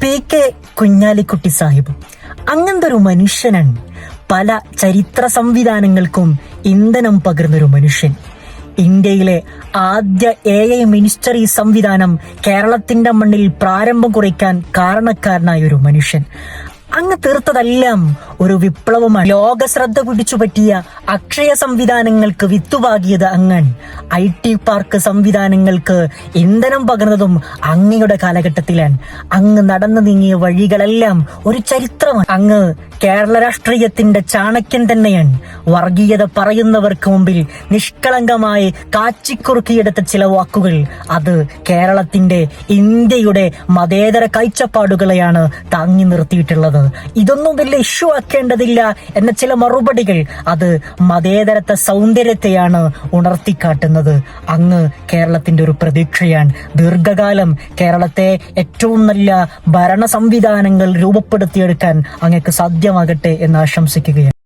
PK Kunhalikutty Sahib അങ്ങനത്തെ ഒരു മനുഷ്യനാണ്. പല ചരിത്ര സംവിധാനങ്ങൾക്കും ഇന്ധനം പകർന്നൊരു മനുഷ്യൻ. ഇന്ത്യയിലെ ആദ്യ AI മിനിസ്റ്ററി സംവിധാനം കേരളത്തിന്റെ മണ്ണിൽ പ്രാരംഭം കുറിക്കാൻ കാരണക്കാരനായ ഒരു മനുഷ്യൻ. അങ്ങ് തീർത്തതെല്ലാം ഒരു വിപ്ലവമാണ്. ലോക ശ്രദ്ധ പിടിച്ചു പറ്റിയ അക്ഷയ സംവിധാനങ്ങൾക്ക് വിത്തുപാകിയത് അങ്ങാണ്. IT പാർക്ക് സംവിധാനങ്ങൾക്ക് ഇന്ധനം പകർന്നതും അങ്ങയുടെ കാലഘട്ടത്തിലാണ്. അങ്ങ് നടന്നു നീങ്ങിയ വഴികളെല്ലാം ഒരു ചരിത്രമാണ്. അങ്ങ് കേരള രാഷ്ട്രീയത്തിന്റെ ചാണക്യൻ തന്നെയാണ്. വർഗീയത പറയുന്നവർക്ക് മുമ്പിൽ നിഷ്കളങ്കമായി കാച്ചിക്കുറുക്കിയെടുത്ത ചില വാക്കുകൾ അത് കേരളത്തിന്റെ, ഇന്ത്യയുടെ മതേതര കാഴ്ചപ്പാടുകളെയാണ് താങ്ങി നിർത്തിയിട്ടുള്ളത്. ഇതൊന്നും വലിയ ഇഷ്യൂ ആക്കേണ്ടതില്ല എന്ന ചില മറുപടികൾ അത് മതേതരത്തെ സൗന്ദര്യത്തെയാണ് ഉണർത്തിക്കാട്ടുന്നത്. അങ്ങ് കേരളത്തിന്റെ ഒരു പ്രതീക്ഷയാണ്. ദീർഘകാലം കേരളത്തെ ഏറ്റവും നല്ല ഭരണ സംവിധാനങ്ങൾ രൂപപ്പെടുത്തിയെടുക്കാൻ അങ്ങക്ക് സാധ്യമാകട്ടെ എന്ന് ആശംസിക്കുകയാണ്.